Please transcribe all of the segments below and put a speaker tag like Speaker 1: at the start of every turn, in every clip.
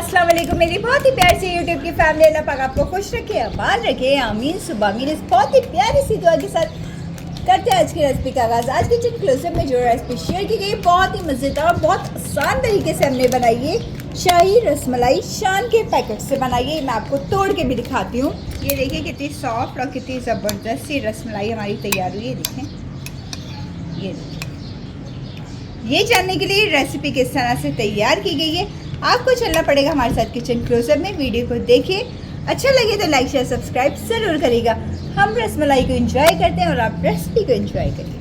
Speaker 1: अस्सलाम वालेकुम मेरी बहुत ही प्यारी सी यूट्यूब की फैमिली। अल्लाह पाक आपको खुश रखे, आबाद रखे, आमीन सुबह आमीन। इस बहुत ही प्यारी सी दुआ के साथ करते हैं आज की रेसिपी का आगाज़। आज की किचन क्लोजअप में जो रेसिपी शेयर की गई बहुत ही मज़ेदार, बहुत आसान तरीके से हमने बनाई है शाही रसमलाई। शान के पैकेट से बनाइए, मैं आपको तोड़ के भी दिखाती हूँ। ये देखिए कितनी सॉफ्ट और कितनी ज़बरदस्त सी रसमलाई हमारी तैयार हुई है। देखें ये ये जानने के लिए रेसिपी किस तरह से तैयार की गई है आपको चलना पड़ेगा हमारे साथ किचन क्लोजअप में। वीडियो को देखिए, अच्छा लगे तो लाइक शेयर सब्सक्राइब ज़रूर करिएगा। हम रसमलाई को एंजॉय करते हैं और आप रेसिपी को एंजॉय करिए।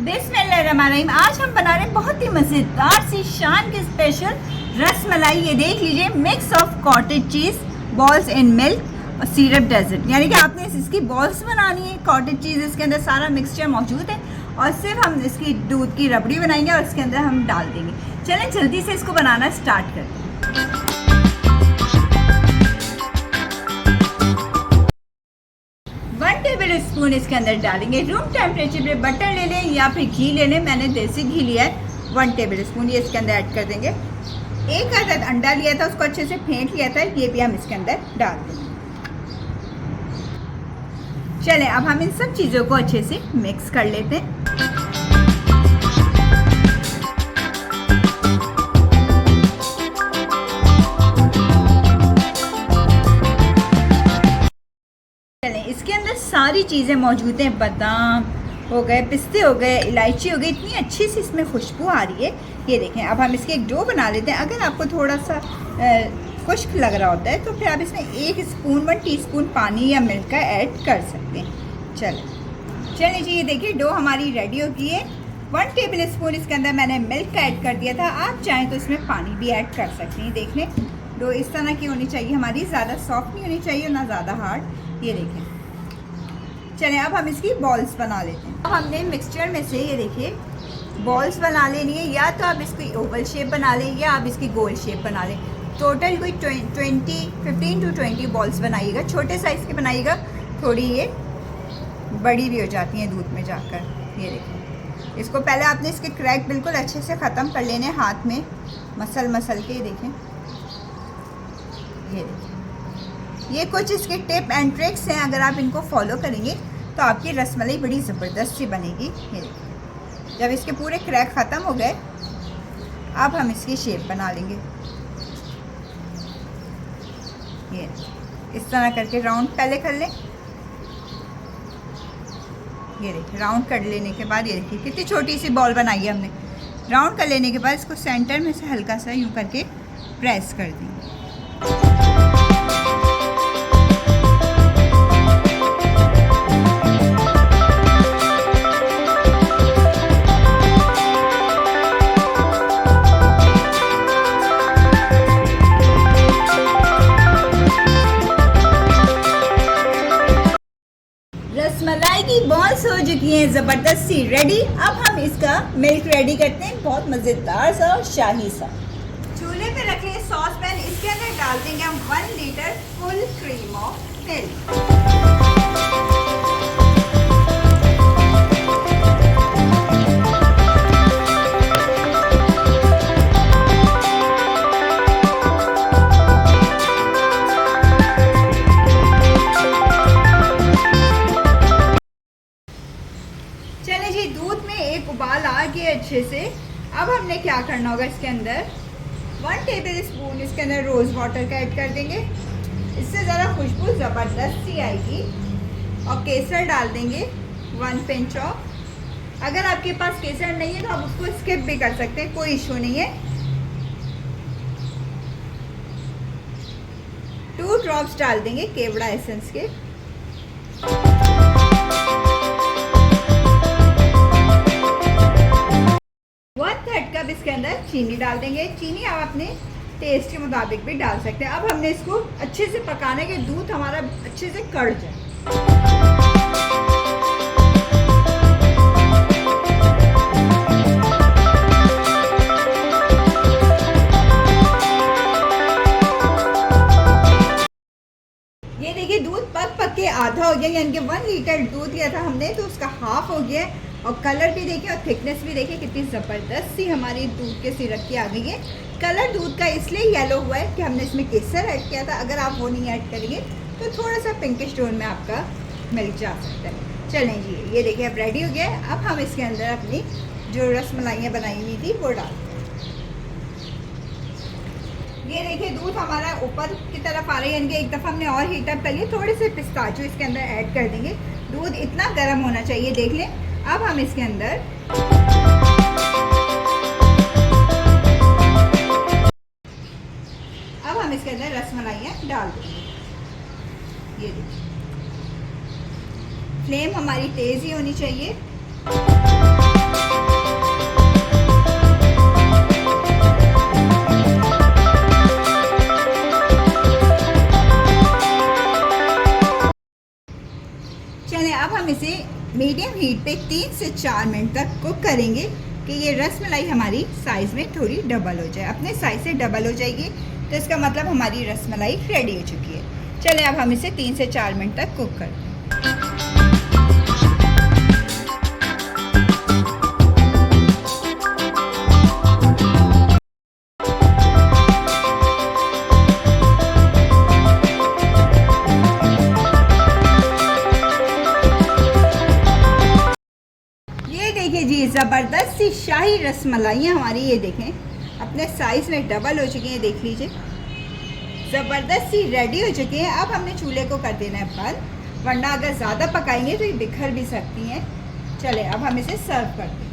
Speaker 1: बिस्मिल्लाहिर्रहमानिर्रहीम। आज हम बना रहे हैं बहुत ही मज़ेदार सी शान की स्पेशल रसमलाई। ये देख लीजिए, mix of cottage cheese balls in milk और सिरप डेजर्ट, यानी कि आपने इसकी बॉल्स बनानी है। कॉटेज चीज़ इसके अंदर सारा मिक्सचर मौजूद है और सिर्फ हम इसकी दूध की रबड़ी बनाएंगे और इसके अंदर हम डाल देंगे। चलें जल्दी से इसको बनाना स्टार्ट करते हैं। 1 टेबल स्पून इसके अंदर डालेंगे। रूम टेम्परेचर पे बटर ले लें या फिर घी ले लें, मैंने देसी घी लिया है 1 टेबल स्पून। ये इसके अंदर ऐड कर देंगे। एक आधा अंडा लिया था, उसको अच्छे से फेंट लिया था, ये भी हम इसके अंदर डाल देंगे। चलें अब हम इन सब चीज़ों को अच्छे से मिक्स कर लेते हैं। चलें इसके अंदर सारी चीज़ें मौजूद हैं, बादाम हो गए, पिस्ते हो गए, इलायची हो गई, इतनी अच्छी सी इसमें खुशबू आ रही है। ये देखें, अब हम इसके एक डो बना लेते हैं। अगर आपको थोड़ा सा खुश्क लग रहा होता है तो फिर आप इसमें 1 टीस्पून पानी या मिल्क का ऐड कर सकते हैं। चलिए जी, ये देखिए डो हमारी रेडी हो गई है। 1 टेबल स्पून इसके अंदर मैंने मिल्क का ऐड कर दिया था। आप चाहें तो इसमें पानी भी ऐड कर सकते हैं। देख लें, डो इस तरह की होनी चाहिए हमारी, ज़्यादा सॉफ्ट नहीं होनी चाहिए ना ज़्यादा हार्ड। ये देखें, चलें अब हम इसकी बॉल्स बना लेते हैं। अब हमने मिक्सचर में से ये देखिए बॉल्स बना लेनी है। या तो आप इसकी ओवल शेप बना लें या आप इसकी गोल शेप बना लें। टोटल कोई 15 to 20 बॉल्स बनाइएगा। छोटे साइज़ के बनाइएगा, थोड़ी ये बड़ी भी हो जाती हैं दूध में जाकर। ये देखिए, इसको पहले आपने इसके क्रैक बिल्कुल अच्छे से ख़त्म कर लेने, हाथ में मसल के। देखें, ये देखिए, ये कुछ इसके टिप एंड ट्रिक्स हैं। अगर आप इनको फॉलो करेंगे तो आपकी रसमलाई बड़ी ज़बरदस्त सी बनेगी। ये देखिए, जब इसके पूरे क्रैक ख़त्म हो गए अब हम इसकी शेप बना लेंगे। ये इस तरह करके राउंड पहले कर लें। ये देखिए, राउंड कर लेने के बाद ये देखिए कितनी छोटी सी बॉल बनाई है हमने। राउंड कर लेने के बाद इसको सेंटर में से हल्का सा यूँ करके प्रेस कर देंगे। रसमलाई की बॉल्स हो चुकी हैं ज़बरदस्त सी रेडी। अब हम इसका मिल्क रेडी करते हैं, बहुत मज़ेदार सा और शाही सा। चूल्हे पे रखे सॉस पैन, इसके अंदर डाल देंगे हम 1 litre full cream of milk. दूध में एक उबाल आ गया अच्छे से। अब हमने क्या करना होगा, इसके अंदर 1 टेबल स्पून इसके अंदर रोज़ वाटर का ऐड कर देंगे। इससे ज़रा खुशबू ज़बरदस्त सी आएगी। और केसर डाल देंगे 1 पिंच ऑफ। अगर आपके पास केसर नहीं है तो आप उसको स्किप भी कर सकते हैं, कोई इशू नहीं है। 2 ड्रॉप्स डाल देंगे केवड़ा एसेंस के। 1/3 कप इसके अंदर चीनी डाल देंगे। चीनी आप अपने टेस्ट के मुताबिक भी डाल सकते हैं। अब हमने इसको अच्छे से पकाना है कि दूध हमारा अच्छे से कढ़ जाए। ये देखिए दूध पक के आधा हो गया, यानी कि 1 लीटर दूध लिया था हमने तो उसका हाफ हो गया। और कलर भी देखिए और थिकनेस भी देखिए कितनी ज़बरदस्त सी हमारी दूध के सिरप की आ गई है। कलर दूध का इसलिए येलो हुआ है कि हमने इसमें केसर ऐड किया था। अगर आप वो नहीं ऐड करेंगे तो थोड़ा सा पिंकिश टोन में आपका मिल्क जा सकता है। चलें जी, ये देखिए अब रेडी हो गया है। अब हम इसके अंदर अपनी जो रसमलाइयाँ बनाई हुई थी वो डाल, ये देखिए दूध हमारा ऊपर की तरफ आ रही है, यानी कि एक दफ़ा हमने और हीट अप कर लिया। थोड़े से पिस्ताचो इसके अंदर ऐड कर देंगे। दूध इतना गर्म होना चाहिए, देख लें। अब हम इसके अंदर रसमलाइयाँ डाल देंगे। ये देखिए फ्लेम हमारी तेज़ ही होनी चाहिए। अब हम इसे मीडियम हीट पे 3 से 4 मिनट तक कुक करेंगे कि ये रसमलाई हमारी साइज़ में थोड़ी डबल हो जाए। अपने साइज़ से डबल हो जाएगी तो इसका मतलब हमारी रसमलाई रेडी हो चुकी है। चलें अब हम इसे 3 से 4 मिनट तक कुक करते हैं। देखिए जी ज़बरदस्त सी शाही रसमलाइयाँ हमारी, ये देखें अपने साइज़ में डबल हो चुकी हैं। देख लीजिए ज़बरदस्त सी रेडी हो चुकी हैं। अब हमने चूल्हे को कर देना है बंद, वरना अगर ज़्यादा पकाएंगे तो ये बिखर भी सकती हैं। चले अब हम इसे सर्व करते हैं।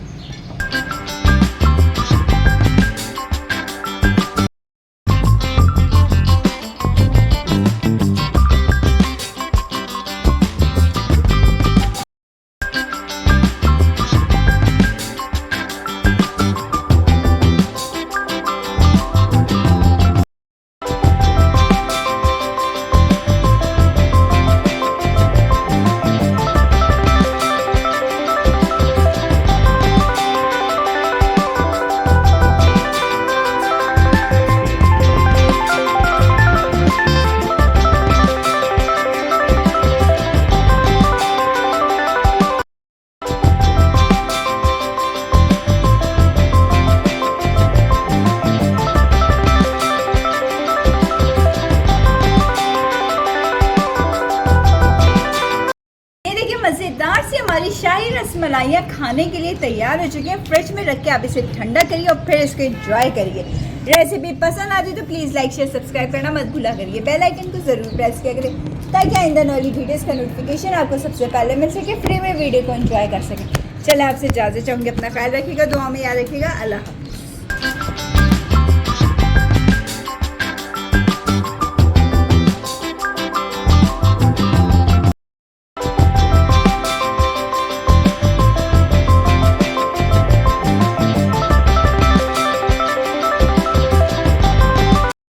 Speaker 1: मज़ेदार सी हमारी शाही रसमलाइयाँ खाने के लिए तैयार हो चुकी हैं। फ्रिज में रख के आप इसे ठंडा करिए और फिर इसको एंजॉय करिए। रेसिपी पसंद आती तो प्लीज़ लाइक शेयर सब्सक्राइब करना मत भूला करिए। बेल आइकन को ज़रूर प्रेस किया करें ताकि आइंदा वाली वीडियोज़ का नोटिफिकेशन आपको सबसे पहले मिल सके, फ्री में वीडियो को एंजॉय कर सकें। चले आपसे इजाज़त चाहूँगी, अपना ख्याल रखिएगा, दुआ में याद रखिएगा। अल्लाह हाफ़िज़।